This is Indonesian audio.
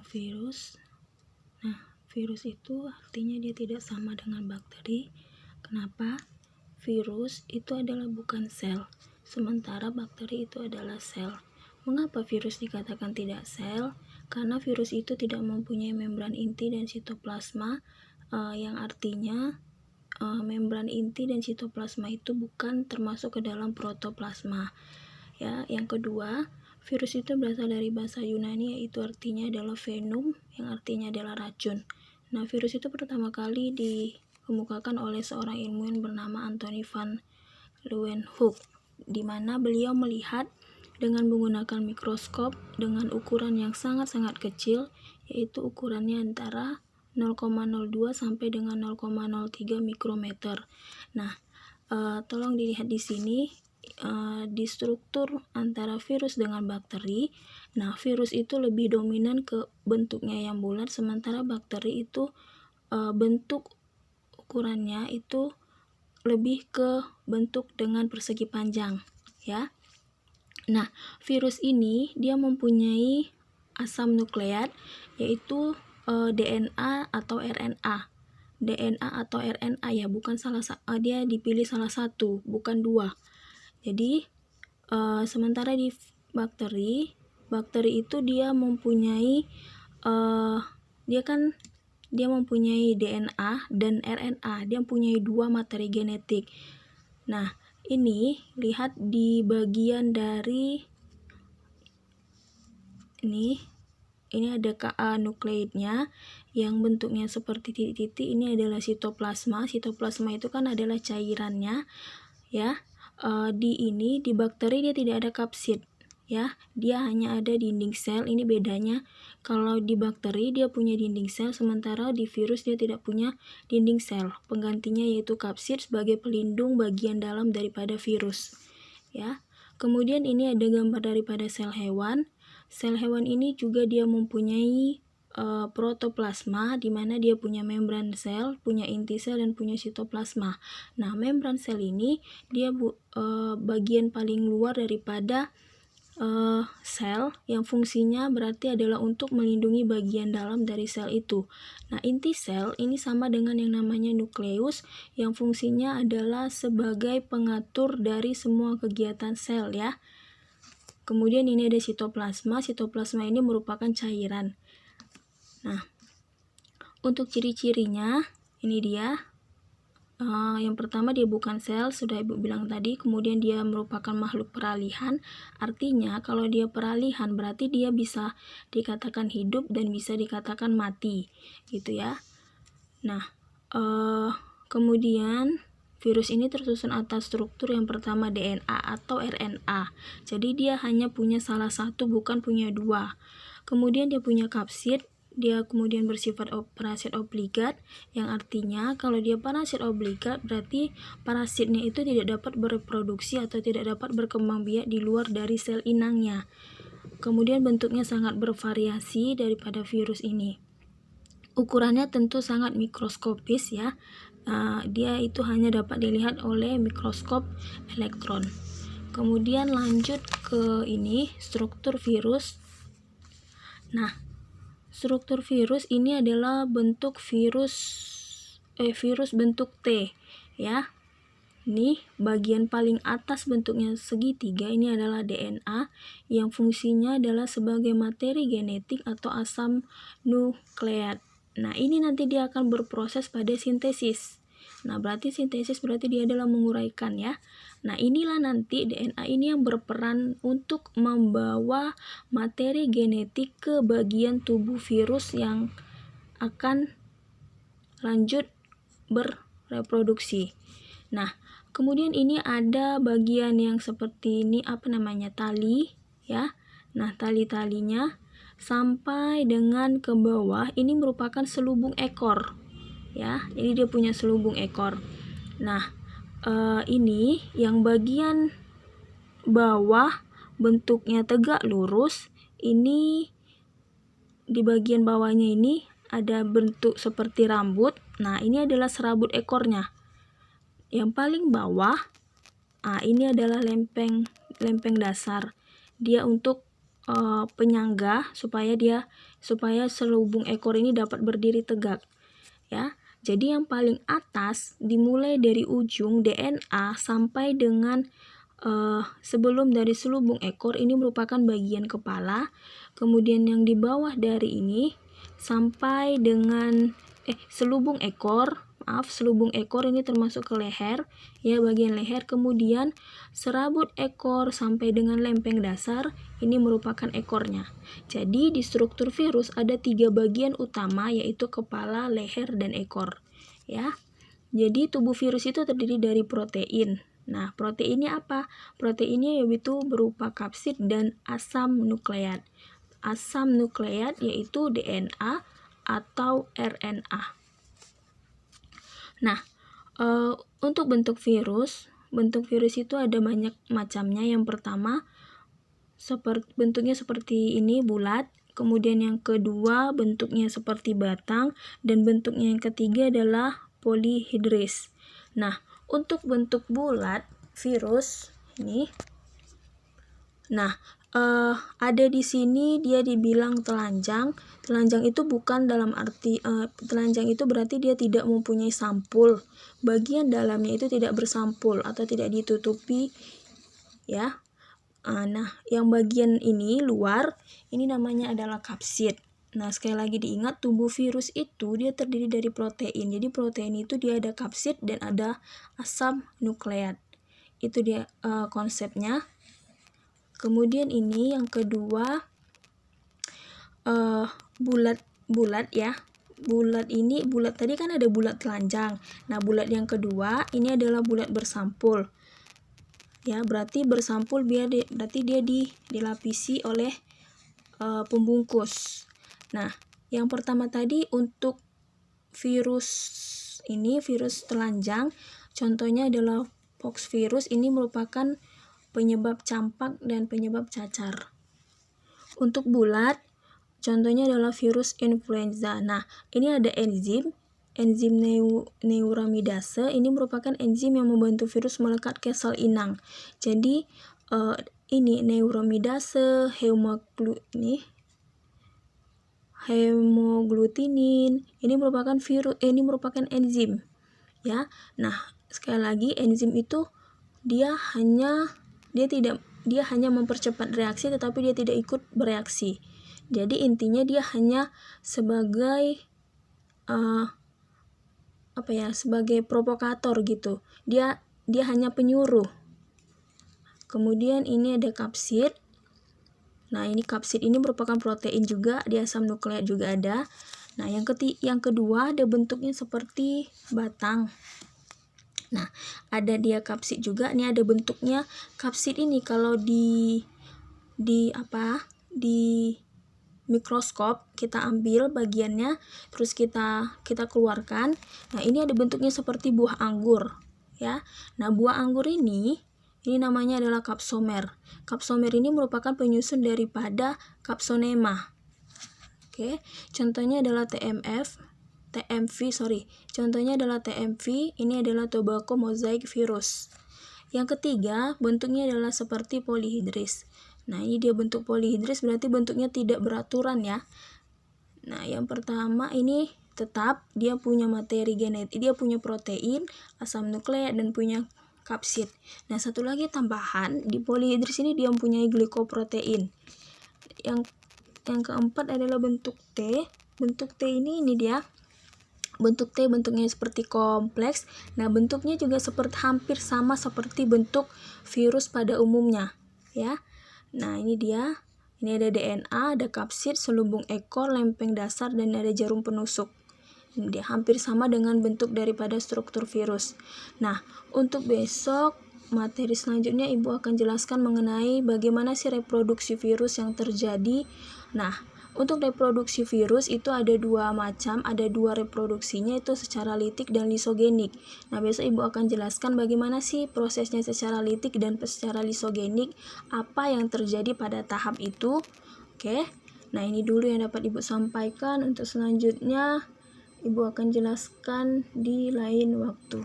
virus. Nah, virus itu artinya dia tidak sama dengan bakteri. Kenapa? Virus itu adalah bukan sel, sementara bakteri itu adalah sel. Mengapa virus dikatakan tidak sel? Karena virus itu tidak mempunyai membran inti dan sitoplasma, yang artinya membran inti dan sitoplasma itu bukan termasuk ke dalam protoplasma. Ya, yang kedua, virus itu berasal dari bahasa Yunani, yaitu artinya adalah venom, yang artinya adalah racun. Nah, virus itu pertama kali dikemukakan oleh seorang ilmuwan bernama Anthony van Leeuwenhoek, di mana beliau melihat dengan menggunakan mikroskop dengan ukuran yang sangat-sangat kecil, yaitu ukurannya antara 0,02 sampai dengan 0,03 mikrometer. Nah, tolong dilihat di sini di struktur antara virus dengan bakteri. Nah, virus itu lebih dominan ke bentuknya yang bulat, sementara bakteri itu bentuk ukurannya itu lebih ke bentuk dengan persegi panjang, ya. Nah, virus ini dia mempunyai asam nukleat, yaitu DNA atau RNA. DNA atau RNA ya, bukan dia dipilih salah satu, bukan dua. Jadi sementara di bakteri itu dia mempunyai dia mempunyai DNA dan RNA, dia mempunyai dua materi genetik. Nah, ini lihat di bagian dari ini ada Ka nukleidnya yang bentuknya seperti titik-titik. Ini adalah sitoplasma. Sitoplasma itu kan adalah cairannya, ya. Di bakteri dia tidak ada kapsid, ya. Dia hanya ada dinding sel. Ini bedanya. Kalau di bakteri dia punya dinding sel, sementara di virus dia tidak punya dinding sel. Penggantinya yaitu kapsid sebagai pelindung bagian dalam daripada virus, ya. Kemudian ini ada gambar daripada sel hewan. Sel hewan ini juga dia mempunyai protoplasma, di mana dia punya membran sel, punya inti sel, dan punya sitoplasma. Nah, membran sel ini dia bagian paling luar daripada sel, yang fungsinya berarti adalah untuk melindungi bagian dalam dari sel itu. Nah, inti sel ini sama dengan yang namanya nukleus, yang fungsinya adalah sebagai pengatur dari semua kegiatan sel, ya. Kemudian ini ada sitoplasma. Sitoplasma ini merupakan cairan. Nah, untuk ciri-cirinya ini dia. Yang pertama, dia bukan sel, sudah Ibu bilang tadi. Kemudian dia merupakan makhluk peralihan. Artinya kalau dia peralihan berarti dia bisa dikatakan hidup dan bisa dikatakan mati, gitu ya. Nah, kemudian virus ini tersusun atas struktur yang pertama DNA atau RNA. Jadi dia hanya punya salah satu, bukan punya dua. Kemudian dia punya kapsid. Dia kemudian bersifat parasit obligat, yang artinya kalau dia parasit obligat berarti parasitnya itu tidak dapat bereproduksi atau tidak dapat berkembang biak di luar dari sel inangnya. Kemudian bentuknya sangat bervariasi daripada virus ini. Ukurannya tentu sangat mikroskopis, ya. Dia itu hanya dapat dilihat oleh mikroskop elektron. Kemudian lanjut ke ini, struktur virus. Nah, struktur virus ini adalah bentuk virus bentuk T, ya. Ini bagian paling atas bentuknya segitiga, ini adalah DNA yang fungsinya adalah sebagai materi genetik atau asam nukleat. Nah, ini nanti dia akan berproses pada sintesis. Nah, berarti sintesis berarti dia adalah menguraikan, ya. Nah, inilah nanti DNA ini yang berperan untuk membawa materi genetik ke bagian tubuh virus yang akan lanjut bereproduksi. Nah, kemudian ini ada bagian yang seperti ini, tali, ya. Nah, tali-talinya sampai dengan ke bawah ini merupakan selubung ekor, ya. Ini dia punya selubung ekor. Nah, ini yang bagian bawah bentuknya tegak lurus. Ini di bagian bawahnya ini ada bentuk seperti rambut. Nah, ini adalah serabut ekornya. Yang paling bawah, ini adalah lempeng dasar. Dia untuk penyangga supaya selubung ekor ini dapat berdiri tegak, ya. Jadi yang paling atas dimulai dari ujung DNA sampai dengan sebelum dari selubung ekor ini merupakan bagian kepala, kemudian yang di bawah dari ini sampai dengan selubung ekor ini termasuk ke leher, ya, bagian leher, kemudian serabut ekor sampai dengan lempeng dasar ini merupakan ekornya. Jadi di struktur virus ada 3 bagian utama, yaitu kepala, leher, dan ekor, ya. Jadi tubuh virus itu terdiri dari protein. Nah, proteinnya apa? Proteinnya yaitu berupa kapsid dan asam nukleat. Asam nukleat yaitu DNA atau RNA. Nah, untuk bentuk virus itu ada banyak macamnya. Yang pertama, bentuknya seperti ini, bulat. Kemudian yang kedua, bentuknya seperti batang. Dan bentuknya yang ketiga adalah polihidris. Nah, untuk bentuk bulat virus ini, ada di sini dia dibilang telanjang. Telanjang itu bukan dalam arti telanjang itu berarti dia tidak mempunyai sampul. Bagian dalamnya itu tidak bersampul atau tidak ditutupi, ya. Nah, yang bagian ini luar ini namanya adalah kapsid. Nah, sekali lagi diingat, tubuh virus itu dia terdiri dari protein. Jadi protein itu dia ada kapsid dan ada asam nukleat. Itu dia konsepnya. Kemudian ini yang kedua, bulat ya. Bulat tadi kan ada bulat telanjang. Nah, bulat yang kedua ini adalah bulat bersampul. Ya, berarti bersampul berarti dia dilapisi oleh pembungkus. Nah, yang pertama tadi untuk virus telanjang, contohnya adalah pox virus. Ini merupakan penyebab campak dan penyebab cacar. Untuk bulat, contohnya adalah virus influenza. Nah, ini ada enzim neuramidase. Ini merupakan enzim yang membantu virus melekat ke sel inang. Jadi ini neuramidase, hemoglutinin. Ini merupakan enzim, ya. Nah, sekali lagi enzim itu dia hanya mempercepat reaksi, tetapi dia tidak ikut bereaksi. Jadi intinya dia hanya sebagai sebagai provokator gitu. Dia hanya penyuruh. Kemudian ini ada kapsid. Nah, ini kapsid ini merupakan protein juga, di asam nukleat juga ada. Nah, yang kedua ada bentuknya seperti batang. Nah, ada dia kapsid juga. Ini ada bentuknya. Kapsid ini kalau di mikroskop kita ambil bagiannya, terus kita keluarkan. Nah, ini ada bentuknya seperti buah anggur, ya. Nah, buah anggur ini namanya adalah kapsomer. Kapsomer ini merupakan penyusun daripada kapsonema. Oke, contohnya adalah Contohnya adalah TMV, ini adalah tobacco mosaic virus. Yang ketiga, bentuknya adalah seperti polihidris. Nah, ini dia bentuk polihidris, berarti bentuknya tidak beraturan, ya. Nah, yang pertama ini tetap dia punya materi genetik, dia punya protein, asam nukleat, dan punya kapsid. Nah, satu lagi tambahan, di polihidris ini dia mempunyai glikoprotein. Yang keempat adalah bentuk T. Bentuk T ini dia. Bentuk T bentuknya seperti kompleks. Nah, bentuknya juga hampir sama seperti bentuk virus pada umumnya, ya. Nah, ini dia. Ini ada DNA, ada kapsid, selubung ekor, lempeng dasar, dan ada jarum penusuk. Ini dia hampir sama dengan bentuk daripada struktur virus. Nah, untuk besok materi selanjutnya Ibu akan jelaskan mengenai bagaimana sih reproduksi virus yang terjadi. Nah, untuk reproduksi virus itu ada 2 macam, ada 2 reproduksinya, itu secara litik dan lisogenik. Nah, besok Ibu akan jelaskan bagaimana sih prosesnya secara litik dan secara lisogenik, apa yang terjadi pada tahap itu. Oke. Nah, ini dulu yang dapat Ibu sampaikan. Untuk selanjutnya Ibu akan jelaskan di lain waktu.